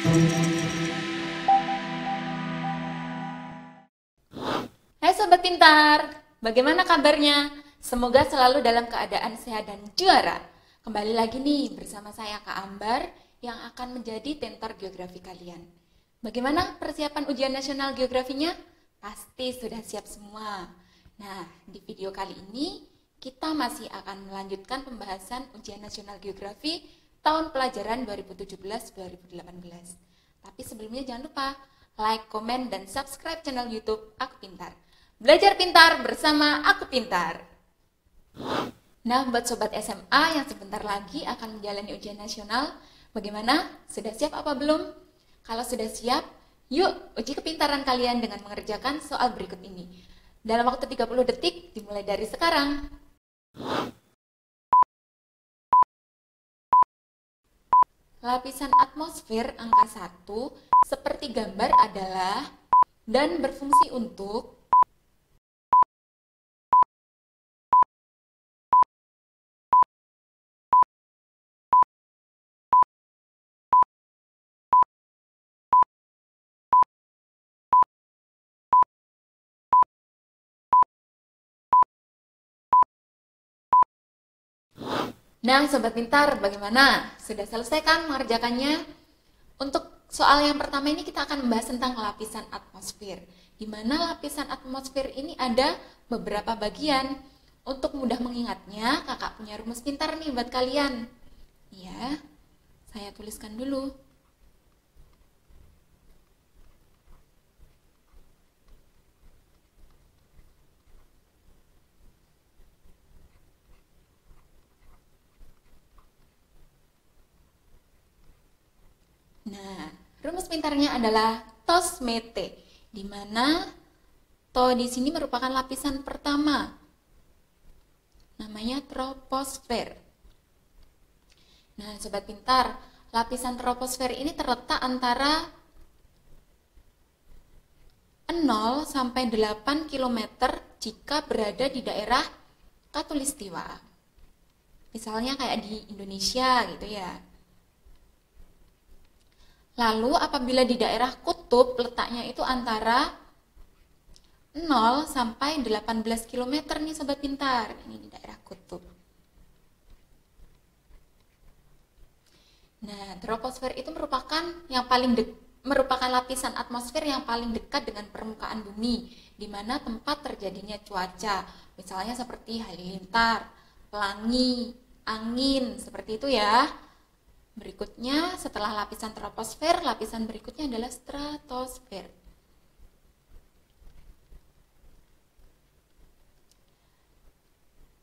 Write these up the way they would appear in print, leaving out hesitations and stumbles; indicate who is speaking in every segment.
Speaker 1: Hai Sobat Pintar, bagaimana kabarnya? Semoga selalu dalam keadaan sehat dan juara. Kembali lagi nih bersama saya Kak Ambar yang akan menjadi tentor geografi kalian. Bagaimana persiapan ujian nasional geografinya? Pasti sudah siap semua. Nah, di video kali ini kita masih akan melanjutkan pembahasan ujian nasional geografi tahun pelajaran 2017-2018. Tapi sebelumnya jangan lupa like, komen, dan subscribe channel YouTube Aku Pintar. Belajar pintar bersama Aku Pintar. Nah, buat sobat SMA yang sebentar lagi akan menjalani ujian nasional, bagaimana? Sudah siap apa belum? Kalau sudah siap, yuk uji kepintaran kalian dengan mengerjakan soal berikut ini. Dalam waktu 30 detik dimulai dari sekarang. Lapisan atmosfer angka 1 seperti gambar adalah dan berfungsi untuk Nah, Sobat Pintar, bagaimana? Sudah selesai kan mengerjakannya? Untuk soal yang pertama ini kita akan membahas tentang lapisan atmosfer. Di mana lapisan atmosfer ini ada beberapa bagian. Untuk mudah mengingatnya, kakak punya rumus pintar nih buat kalian. Ya, saya tuliskan dulu. Nah, rumus pintarnya adalah TOS METE, di mana TO di sini merupakan lapisan pertama, namanya troposfer. Nah, Sobat Pintar, lapisan troposfer ini terletak antara 0 sampai 8 km jika berada di daerah Khatulistiwa. Misalnya kayak di Indonesia gitu ya. Lalu apabila di daerah kutub letaknya itu antara 0 sampai 18 km nih Sobat Pintar. Ini di daerah kutub. Nah, troposfer itu merupakan lapisan atmosfer yang paling dekat dengan permukaan bumi, di mana tempat terjadinya cuaca, misalnya seperti halilintar, pelangi, angin, seperti itu ya. Berikutnya, setelah lapisan troposfer, lapisan berikutnya adalah stratosfer.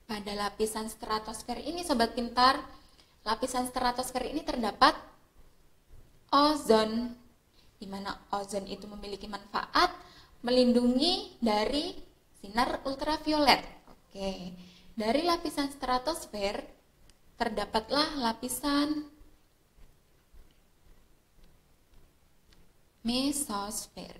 Speaker 1: Pada lapisan stratosfer ini, Sobat Pintar, lapisan stratosfer ini terdapat ozon, di mana ozon itu memiliki manfaat melindungi dari sinar ultraviolet. Oke, dari lapisan stratosfer terdapatlah lapisan mesosfer.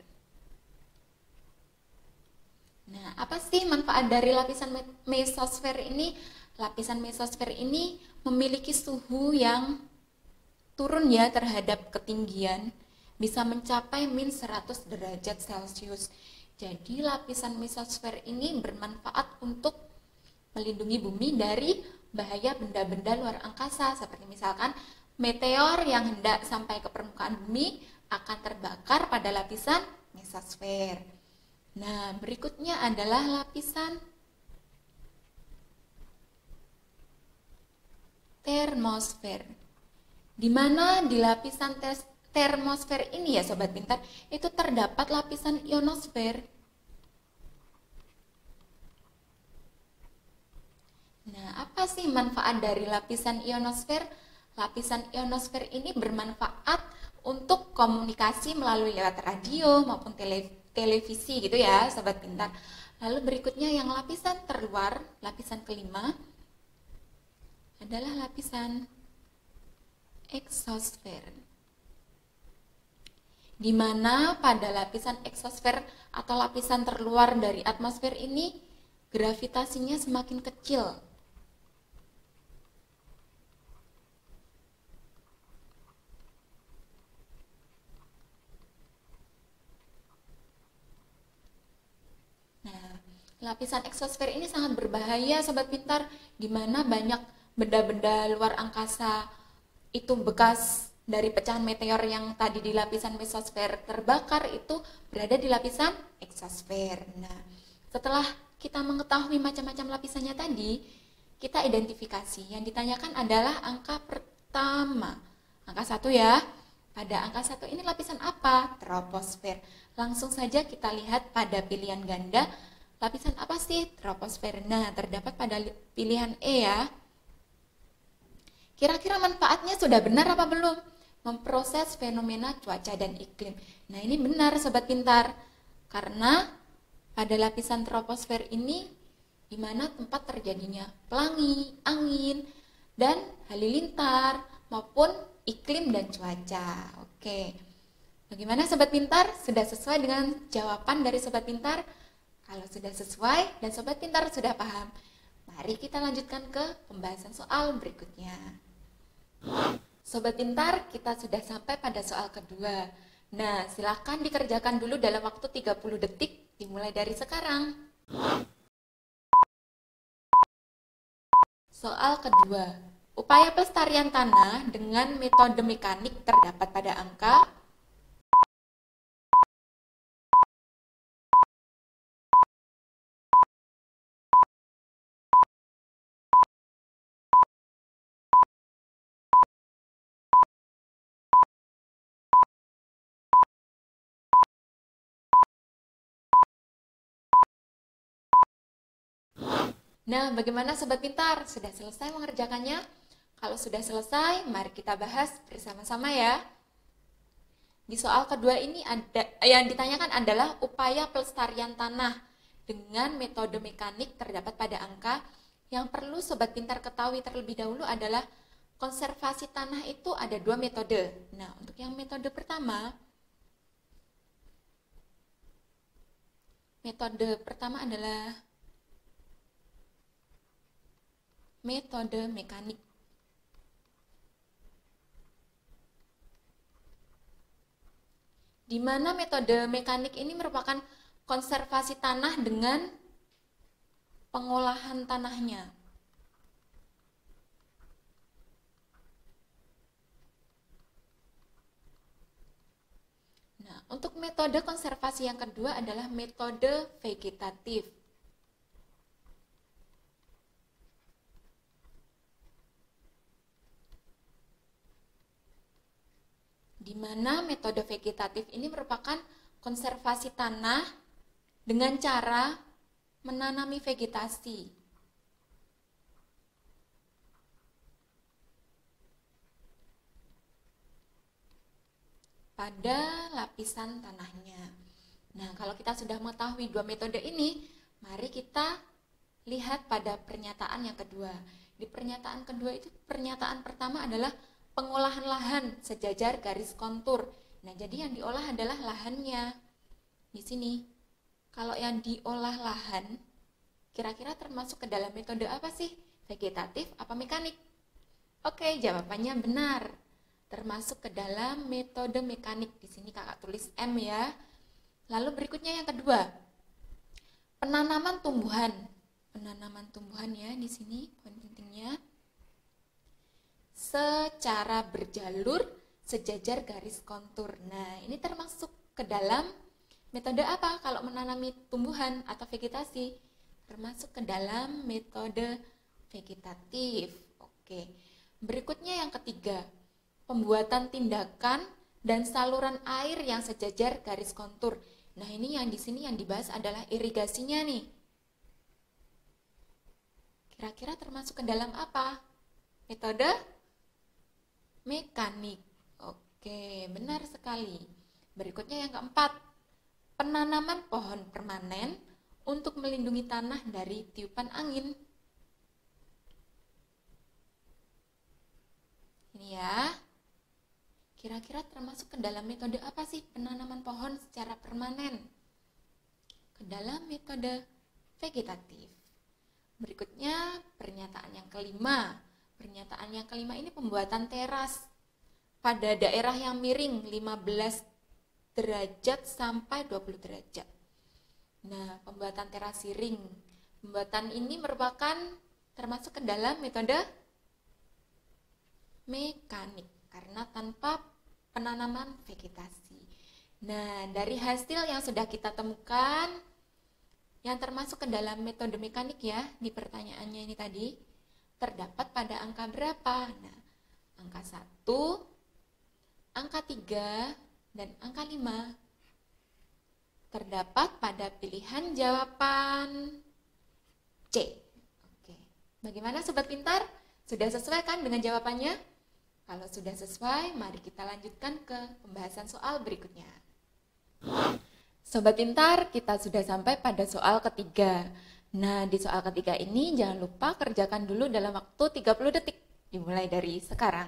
Speaker 1: Nah, apa sih manfaat dari lapisan mesosfer ini? Lapisan mesosfer ini memiliki suhu yang turun ya terhadap ketinggian, bisa mencapai min 100 derajat Celcius. Jadi lapisan mesosfer ini bermanfaat untuk melindungi bumi dari bahaya benda-benda luar angkasa, seperti misalkan meteor yang hendak sampai ke permukaan bumi akan terbakar pada lapisan mesosfer. Nah, berikutnya adalah lapisan termosfer. Di mana di lapisan termosfer ini ya Sobat Pintar, itu terdapat lapisan ionosfer. Nah, apa sih manfaat dari lapisan ionosfer? Lapisan ionosfer ini bermanfaat untuk komunikasi melalui lewat radio maupun televisi gitu ya Sobat Pintar. Lalu berikutnya yang lapisan terluar, lapisan kelima adalah lapisan eksosfer. Di mana pada lapisan eksosfer atau lapisan terluar dari atmosfer ini gravitasinya semakin kecil. Lapisan eksosfer ini sangat berbahaya, sobat pintar, di mana banyak benda-benda luar angkasa itu bekas dari pecahan meteor yang tadi di lapisan mesosfer terbakar itu berada di lapisan eksosfer. Nah, setelah kita mengetahui macam-macam lapisannya tadi, kita identifikasi. Yang ditanyakan adalah angka pertama. Angka 1 ya. Pada angka 1 ini lapisan apa? Troposfer. Langsung saja kita lihat pada pilihan ganda. Lapisan apa sih troposfer? Nah, terdapat pada pilihan E ya. Kira-kira manfaatnya sudah benar apa belum? Memproses fenomena cuaca dan iklim. Nah, ini benar sobat pintar. Karena pada lapisan troposfer ini di mana tempat terjadinya pelangi, angin, dan halilintar maupun iklim dan cuaca. Oke. Bagaimana sobat pintar? Sudah sesuai dengan jawaban dari sobat pintar? Kalau sudah sesuai dan sobat pintar sudah paham, mari kita lanjutkan ke pembahasan soal berikutnya. Sobat pintar, kita sudah sampai pada soal kedua. Nah, silakan dikerjakan dulu dalam waktu 30 detik, dimulai dari sekarang. Soal kedua, upaya pelestarian tanah dengan metode mekanik terdapat pada angka. Nah, bagaimana sobat pintar? Sudah selesai mengerjakannya? Kalau sudah selesai, mari kita bahas bersama-sama ya. Di soal kedua ini yang ditanyakan adalah upaya pelestarian tanah dengan metode mekanik terdapat pada angka. Yang perlu sobat pintar ketahui terlebih dahulu adalah konservasi tanah itu ada 2 metode. Nah, untuk yang metode pertama adalah metode mekanik. Di mana metode mekanik ini merupakan konservasi tanah dengan pengolahan tanahnya. Nah, untuk metode konservasi yang kedua adalah metode vegetatif. Di mana metode vegetatif ini merupakan konservasi tanah dengan cara menanami vegetasi. Pada lapisan tanahnya. Nah, kalau kita sudah mengetahui 2 metode ini, mari kita lihat pada pernyataan yang kedua. Di pernyataan kedua itu, pernyataan pertama adalah pengolahan lahan sejajar garis kontur. Nah, jadi yang diolah adalah lahannya. Di sini, kalau yang diolah lahan, kira-kira termasuk ke dalam metode apa sih? Vegetatif apa mekanik? Oke, jawabannya benar. Termasuk ke dalam metode mekanik. Di sini kakak tulis M ya. Lalu berikutnya yang kedua, penanaman tumbuhan. Penanaman tumbuhan ya, di sini poin pentingnya. Secara berjalur sejajar garis kontur. Nah, ini termasuk ke dalam metode apa? Kalau menanami tumbuhan atau vegetasi, termasuk ke dalam metode vegetatif. Oke. Berikutnya yang ketiga, pembuatan tindakan dan saluran air yang sejajar garis kontur. Nah, ini yang di sini yang dibahas adalah irigasinya nih. Kira-kira termasuk ke dalam apa? Metode mekanik. Oke, benar sekali. Berikutnya yang keempat, penanaman pohon permanen untuk melindungi tanah dari tiupan angin. Ini ya. Kira-kira termasuk ke dalam metode apa sih penanaman pohon secara permanen? Ke dalam metode vegetatif. Berikutnya pernyataan yang kelima. Pernyataan yang kelima ini pembuatan teras pada daerah yang miring 15 derajat sampai 20 derajat. Nah, pembuatan terasiring. Pembuatan ini merupakan termasuk ke dalam metode mekanik karena tanpa penanaman vegetasi. Nah, dari hasil yang sudah kita temukan yang termasuk ke dalam metode mekanik ya, di pertanyaannya ini tadi, terdapat pada angka berapa? Nah, angka 1, angka 3, dan angka 5 terdapat pada pilihan jawaban C. Oke. Bagaimana Sobat Pintar? Sudah sesuai kan dengan jawabannya? Kalau sudah sesuai, mari kita lanjutkan ke pembahasan soal berikutnya. Sobat Pintar, kita sudah sampai pada soal ketiga. Nah, di soal ketiga ini jangan lupa kerjakan dulu dalam waktu 30 detik. Dimulai dari sekarang.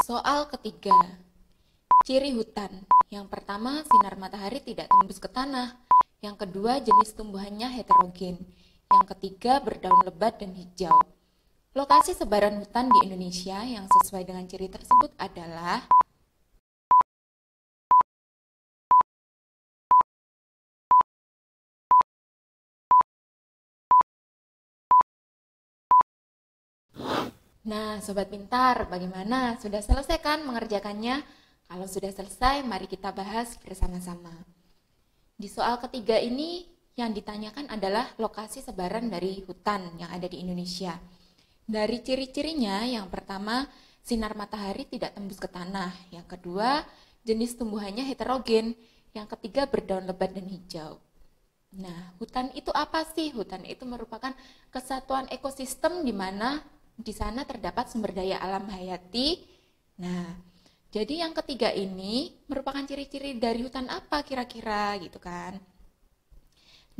Speaker 1: Soal ketiga. Ciri hutan. Yang pertama, sinar matahari tidak tembus ke tanah. Yang kedua, jenis tumbuhannya heterogen. Yang ketiga, berdaun lebat dan hijau. Lokasi sebaran hutan di Indonesia yang sesuai dengan ciri tersebut adalah Nah, Sobat Pintar, bagaimana? Sudah selesai kan mengerjakannya? Kalau sudah selesai, mari kita bahas bersama-sama. Di soal ketiga ini, yang ditanyakan adalah lokasi sebaran dari hutan yang ada di Indonesia. Dari ciri-cirinya, yang pertama, sinar matahari tidak tembus ke tanah. Yang kedua, jenis tumbuhannya heterogen. Yang ketiga, berdaun lebat dan hijau. Nah, hutan itu apa sih? Hutan itu merupakan kesatuan ekosistem di mana di sana terdapat sumber daya alam hayati. Nah, jadi yang ketiga ini merupakan ciri-ciri dari hutan apa kira-kira gitu kan?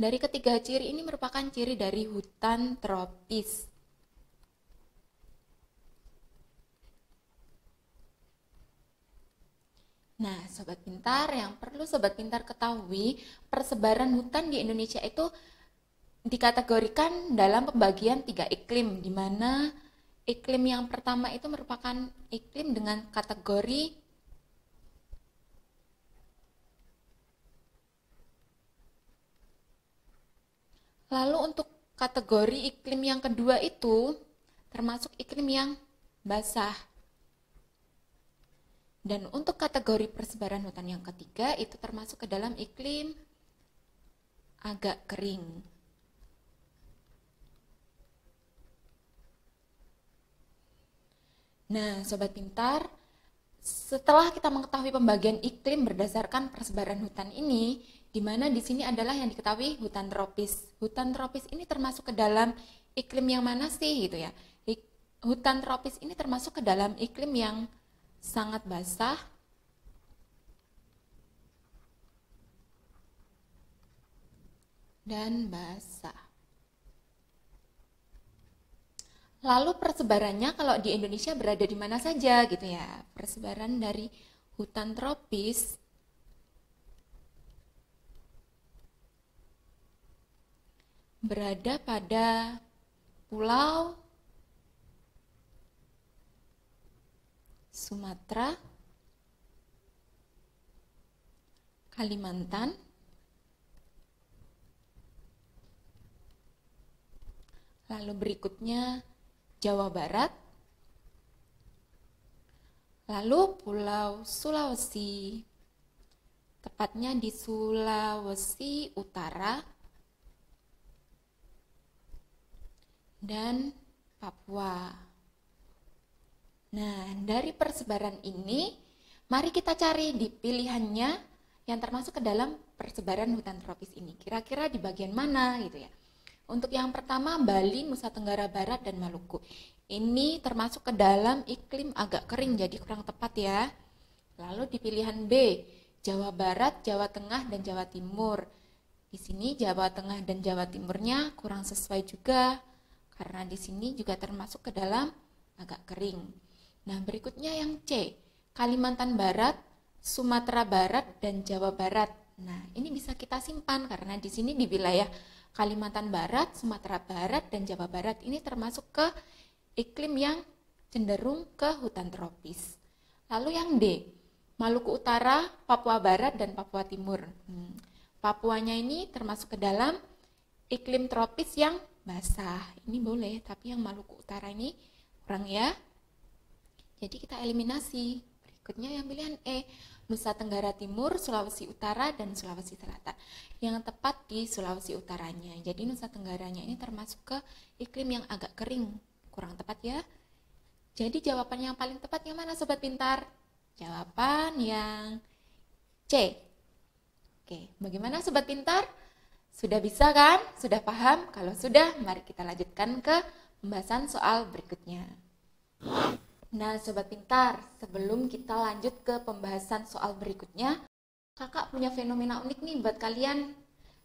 Speaker 1: Dari ketiga ciri ini merupakan ciri dari hutan tropis. Nah, Sobat Pintar, yang perlu Sobat Pintar ketahui, persebaran hutan di Indonesia itu dikategorikan dalam pembagian 3 iklim, di mana iklim yang pertama itu merupakan iklim dengan kategori lalu untuk kategori iklim yang kedua itu termasuk iklim yang basah. Dan untuk kategori persebaran hutan yang ketiga itu termasuk ke dalam iklim agak kering. Nah, Sobat Pintar, setelah kita mengetahui pembagian iklim berdasarkan persebaran hutan ini, di mana di sini adalah yang diketahui hutan tropis. Hutan tropis ini termasuk ke dalam iklim yang mana sih gitu ya? Hutan tropis ini termasuk ke dalam iklim yang sangat basah dan basah. Lalu persebarannya kalau di Indonesia berada di mana saja gitu ya? Persebaran dari hutan tropis berada pada Pulau Sumatera, Kalimantan, lalu berikutnya Jawa Barat, lalu Pulau Sulawesi, tepatnya di Sulawesi Utara, dan Papua. Nah, dari persebaran ini, mari kita cari di pilihannya yang termasuk ke dalam persebaran hutan tropis ini. Kira-kira di bagian mana gitu ya. Untuk yang pertama, Bali, Nusa Tenggara Barat, dan Maluku. Ini termasuk ke dalam iklim agak kering, jadi kurang tepat ya. Lalu di pilihan B, Jawa Barat, Jawa Tengah, dan Jawa Timur. Di sini Jawa Tengah dan Jawa Timurnya kurang sesuai juga, karena di sini juga termasuk ke dalam agak kering. Nah, berikutnya yang C, Kalimantan Barat, Sumatera Barat, dan Jawa Barat. Nah, ini bisa kita simpan karena di sini di wilayah Kalimantan Barat, Sumatera Barat, dan Jawa Barat ini termasuk ke iklim yang cenderung ke hutan tropis. Lalu yang D, Maluku Utara, Papua Barat, dan Papua Timur. Papuanya ini termasuk ke dalam iklim tropis yang basah. Ini boleh, tapi yang Maluku Utara ini kurang ya. Jadi kita eliminasi. Berikutnya yang pilihan E, Nusa Tenggara Timur, Sulawesi Utara, dan Sulawesi Selatan. Yang tepat di Sulawesi Utaranya. Jadi Nusa Tenggaranya ini termasuk ke iklim yang agak kering. Kurang tepat ya. Jadi jawaban yang paling tepat yang mana Sobat Pintar? Jawaban yang C. Oke, bagaimana Sobat Pintar? Sudah bisa kan? Sudah paham? Kalau sudah, mari kita lanjutkan ke pembahasan soal berikutnya. Nah, Sobat Pintar, sebelum kita lanjut ke pembahasan soal berikutnya, kakak punya fenomena unik nih buat kalian.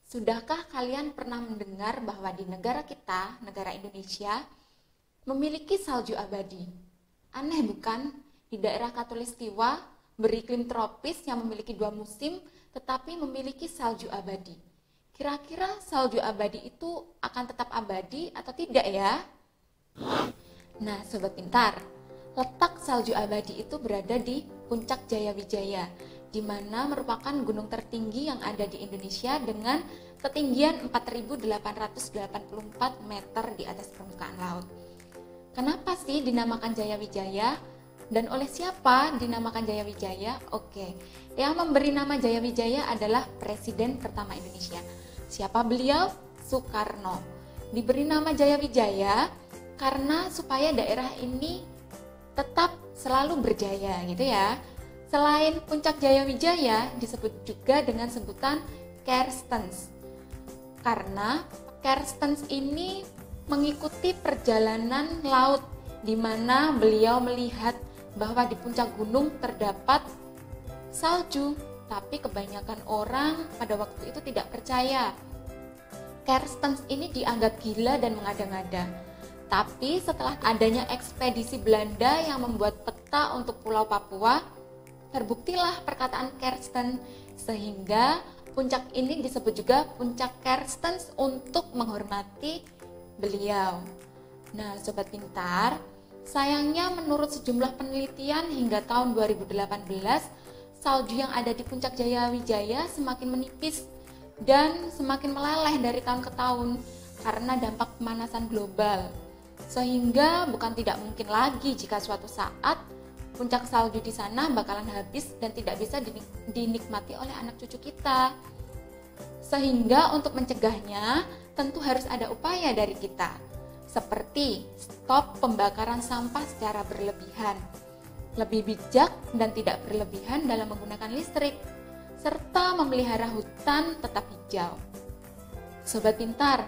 Speaker 1: Sudahkah kalian pernah mendengar bahwa di negara kita, negara Indonesia, memiliki salju abadi? Aneh bukan? Di daerah Khatulistiwa, beriklim tropis yang memiliki 2 musim, tetapi memiliki salju abadi. Kira-kira salju abadi itu akan tetap abadi atau tidak ya? Nah, Sobat Pintar, letak salju abadi itu berada di Puncak Jayawijaya, di mana merupakan gunung tertinggi yang ada di Indonesia dengan ketinggian 4.884 meter di atas permukaan laut. Kenapa sih dinamakan Jayawijaya? Dan oleh siapa dinamakan Jayawijaya? Oke, yang memberi nama Jayawijaya adalah Presiden pertama Indonesia. Siapa beliau? Soekarno. Diberi nama Jayawijaya karena supaya daerah ini tetap selalu berjaya gitu ya. Selain Puncak Jayawijaya disebut juga dengan sebutan Kerstens. Karena Kerstens ini mengikuti perjalanan laut di mana beliau melihat bahwa di puncak gunung terdapat salju, tapi kebanyakan orang pada waktu itu tidak percaya. Kerstens ini dianggap gila dan mengada-ngada. Tapi setelah adanya ekspedisi Belanda yang membuat peta untuk Pulau Papua, terbuktilah perkataan Kerstens, sehingga puncak ini disebut juga Puncak Kerstens untuk menghormati beliau. Nah, Sobat Pintar, sayangnya menurut sejumlah penelitian hingga tahun 2018, salju yang ada di Puncak Jayawijaya semakin menipis dan semakin meleleh dari tahun ke tahun karena dampak pemanasan global. Sehingga bukan tidak mungkin lagi jika suatu saat puncak salju di sana bakalan habis dan tidak bisa dinikmati oleh anak cucu kita. Sehingga untuk mencegahnya tentu harus ada upaya dari kita, seperti stop pembakaran sampah secara berlebihan, lebih bijak dan tidak berlebihan dalam menggunakan listrik, serta memelihara hutan tetap hijau. Sobat Pintar,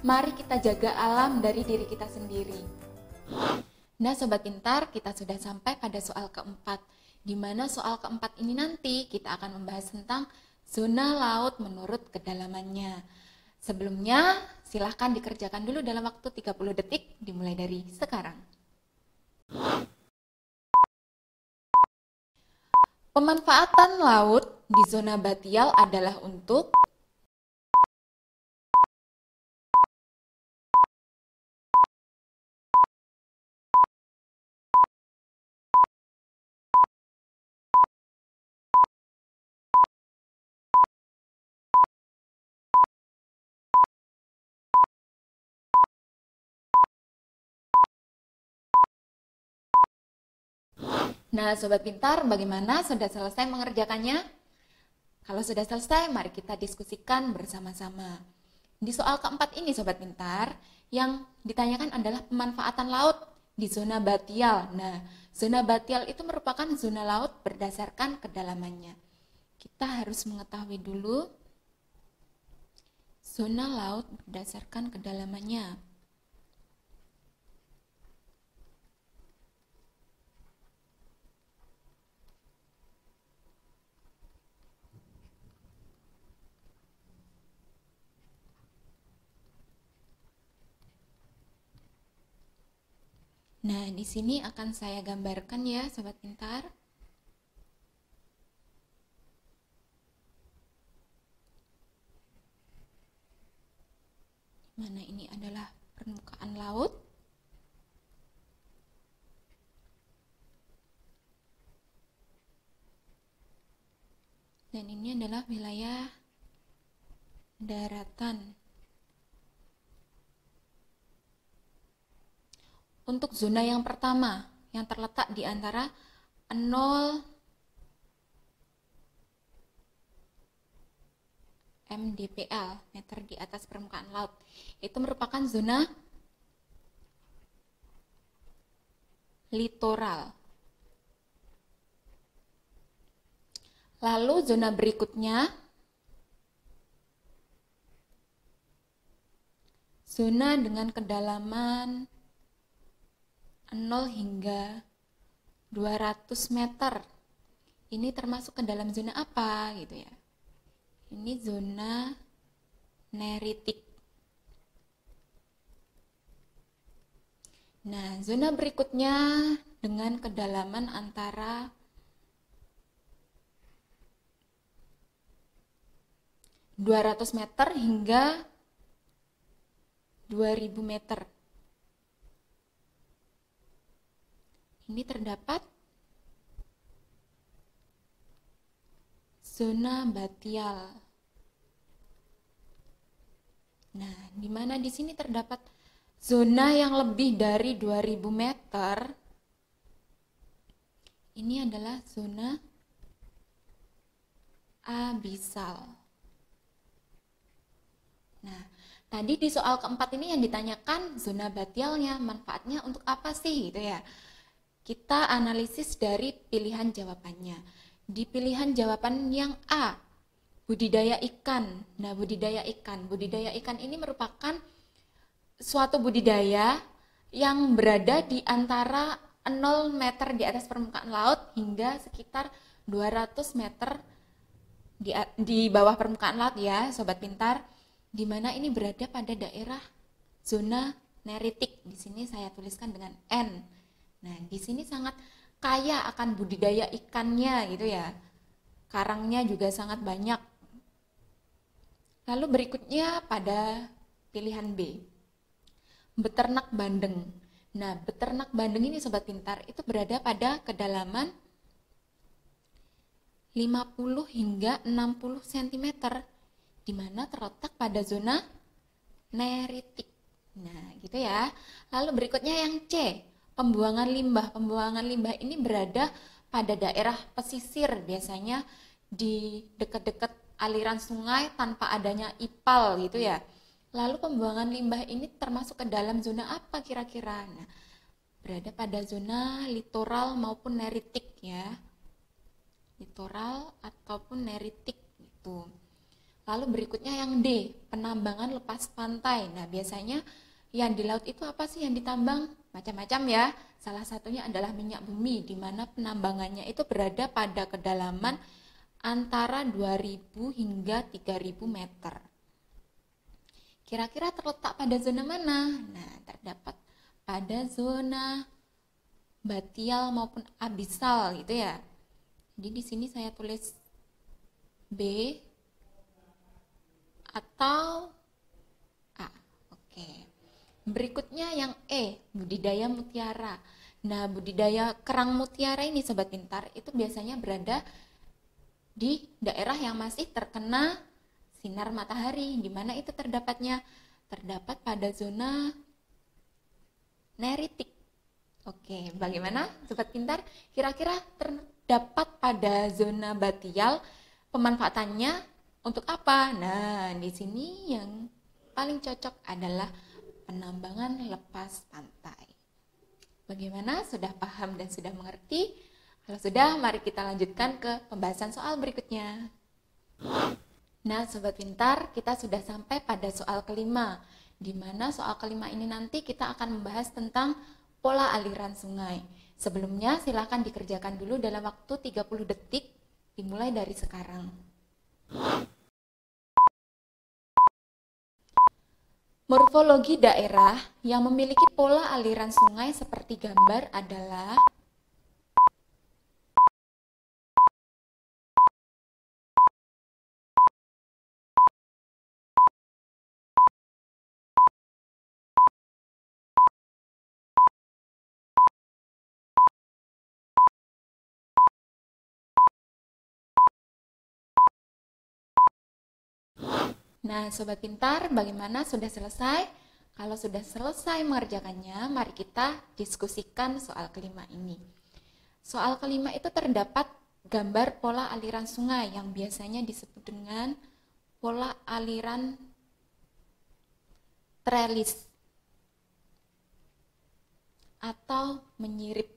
Speaker 1: mari kita jaga alam dari diri kita sendiri. Nah, Sobat Pintar, kita sudah sampai pada soal keempat, di mana soal keempat ini nanti kita akan membahas tentang zona laut menurut kedalamannya. Sebelumnya, silahkan dikerjakan dulu dalam waktu 30 detik, dimulai dari sekarang. Pemanfaatan laut di zona batial adalah untuk Nah, Sobat Pintar, bagaimana? Sudah selesai mengerjakannya? Kalau sudah selesai, mari kita diskusikan bersama-sama. Di soal keempat ini, Sobat Pintar, yang ditanyakan adalah pemanfaatan laut di zona batial. Nah, zona batial itu merupakan zona laut berdasarkan kedalamannya. Kita harus mengetahui dulu zona laut berdasarkan kedalamannya. Nah, di sini akan saya gambarkan ya, Sobat Pintar. Mana ini adalah permukaan laut. Dan ini adalah wilayah daratan. Untuk zona yang pertama, yang terletak di antara 0 mdpl, meter di atas permukaan laut, itu merupakan zona litoral. Lalu zona berikutnya, zona dengan kedalaman 0 hingga 200 meter. Ini termasuk ke dalam zona apa gitu ya? Ini zona neritik. Nah, zona berikutnya dengan kedalaman antara 200 meter hingga 2000 meter. Ini terdapat zona batial. Nah, di mana di sini terdapat zona yang lebih dari 2000 meter. Ini adalah zona abisal. Nah, tadi di soal keempat ini yang ditanyakan zona batialnya, manfaatnya untuk apa sih gitu ya. Kita analisis dari pilihan jawabannya. Di pilihan jawaban yang A, budidaya ikan. Nah, budidaya ikan ini merupakan suatu budidaya yang berada di antara 0 meter di atas permukaan laut hingga sekitar 200 meter di bawah permukaan laut ya, sobat pintar. Di mana ini berada pada daerah zona neritik. Di sini saya tuliskan dengan N. Nah, di sini sangat kaya akan budidaya ikannya gitu ya. Karangnya juga sangat banyak. Lalu berikutnya pada pilihan B, beternak bandeng. Nah, beternak bandeng ini sobat pintar itu berada pada kedalaman 50 hingga 60 cm, di mana terletak pada zona neritik. Nah, gitu ya. Lalu berikutnya yang C, pembuangan limbah. Pembuangan limbah ini berada pada daerah pesisir, biasanya di dekat-dekat aliran sungai tanpa adanya IPAL gitu ya. Lalu pembuangan limbah ini termasuk ke dalam zona apa kira-kira? Nah, berada pada zona litoral maupun neritik ya. Litoral ataupun neritik gitu. Lalu berikutnya yang D, penambangan lepas pantai. Nah, biasanya yang di laut itu apa sih yang ditambang? Macam-macam ya. Salah satunya adalah minyak bumi, di mana penambangannya itu berada pada kedalaman antara 2000 hingga 3000 meter. Kira-kira terletak pada zona mana? Nah, terdapat pada zona batial maupun abisal gitu ya. Jadi di sini saya tulis B atau A. Oke. Berikutnya yang E, budidaya mutiara. Nah, budidaya kerang mutiara ini sobat pintar itu biasanya berada di daerah yang masih terkena sinar matahari. Di mana itu terdapatnya? Terdapat pada zona neritik. Oke, bagaimana sobat pintar? Kira-kira terdapat pada zona batial, pemanfaatannya untuk apa? Nah, di sini yang paling cocok adalah penambangan lepas pantai. Bagaimana? Sudah paham dan sudah mengerti? Kalau sudah, mari kita lanjutkan ke pembahasan soal berikutnya. Nah, sobat pintar, kita sudah sampai pada soal kelima, di mana soal kelima ini nanti kita akan membahas tentang pola aliran sungai. Sebelumnya, silakan dikerjakan dulu dalam waktu 30 detik, dimulai dari sekarang. Morfologi daerah yang memiliki pola aliran sungai seperti gambar adalah Nah, Sobat Pintar, bagaimana? Sudah selesai? Kalau sudah selesai mengerjakannya, mari kita diskusikan soal kelima ini. Soal kelima itu terdapat gambar pola aliran sungai yang biasanya disebut dengan pola aliran trellis atau menyirip.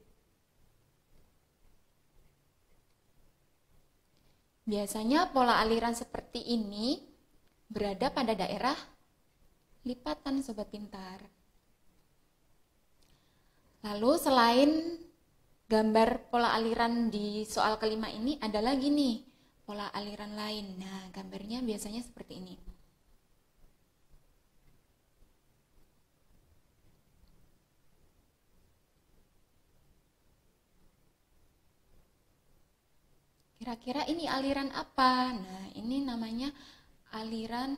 Speaker 1: Biasanya pola aliran seperti ini berada pada daerah lipatan, Sobat Pintar. Lalu selain gambar pola aliran di soal kelima ini, ada lagi nih pola aliran lain. Nah, gambarnya biasanya seperti ini. Kira-kira ini aliran apa? Nah, ini namanya aliran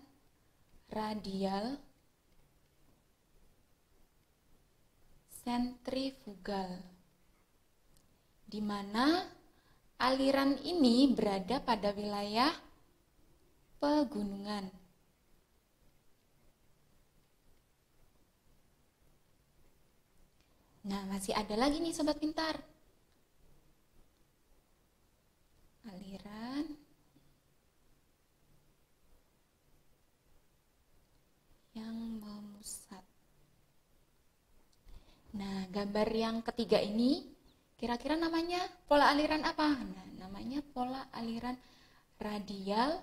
Speaker 1: radial sentrifugal, di mana aliran ini berada pada wilayah pegunungan. Nah, masih ada lagi nih Sobat Pintar. Aliran yang memusat. Nah, gambar yang ketiga ini kira-kira namanya pola aliran apa? Nah, namanya pola aliran radial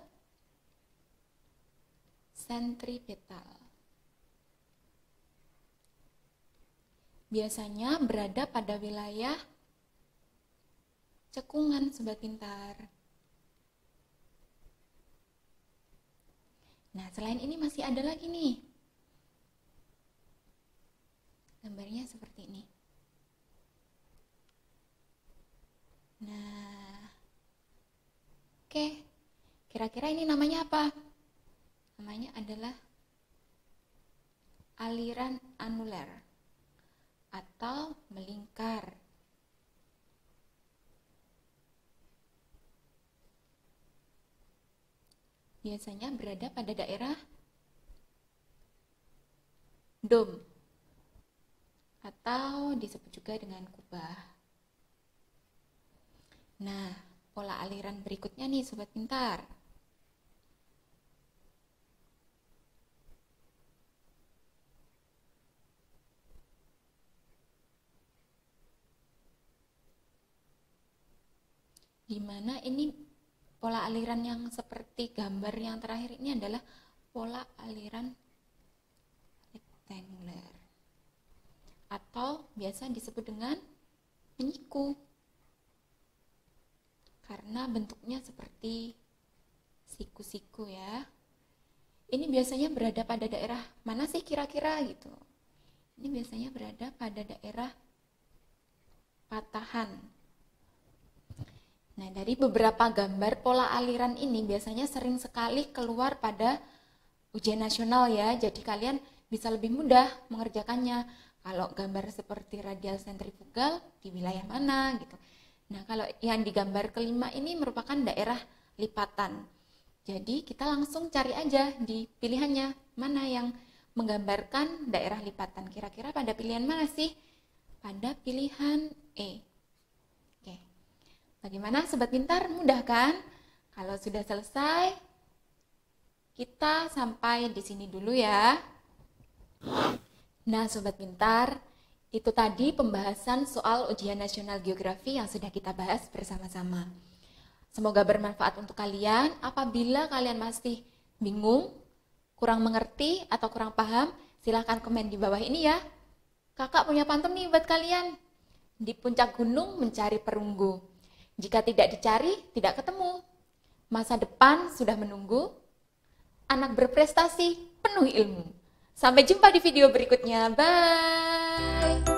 Speaker 1: sentripetal. Biasanya berada pada wilayah cekungan, Sobat Pintar. Nah, selain ini masih ada lagi nih. Gambarnya seperti ini. Nah, oke. Kira-kira ini namanya apa? Namanya adalah aliran anuler atau melingkar. Biasanya berada pada daerah dom atau disebut juga dengan kubah. Nah, pola aliran berikutnya nih Sobat Pintar. Di mana ini pola aliran yang seperti gambar yang terakhir ini adalah pola aliran rectangular atau biasa disebut dengan penyiku karena bentuknya seperti siku-siku ya. Ini biasanya berada pada daerah mana sih kira-kira gitu? Ini biasanya berada pada daerah patahan. Nah, dari beberapa gambar pola aliran ini biasanya sering sekali keluar pada ujian nasional ya. Jadi kalian bisa lebih mudah mengerjakannya. Kalau gambar seperti radial sentrifugal di wilayah mana gitu. Nah, kalau yang digambar kelima ini merupakan daerah lipatan. Jadi kita langsung cari aja di pilihannya mana yang menggambarkan daerah lipatan. Kira-kira pada pilihan mana sih? Pada pilihan E. Bagaimana Sobat Pintar? Mudah kan? Kalau sudah selesai, kita sampai di sini dulu ya. Nah Sobat Pintar, itu tadi pembahasan soal ujian nasional geografi yang sudah kita bahas bersama-sama. Semoga bermanfaat untuk kalian. Apabila kalian masih bingung, kurang mengerti, atau kurang paham, silahkan komen di bawah ini ya. Kakak punya pantun nih buat kalian. Di puncak gunung mencari perunggu. Jika tidak dicari, tidak ketemu. Masa depan sudah menunggu. Anak berprestasi, penuh ilmu. Sampai jumpa di video berikutnya. Bye!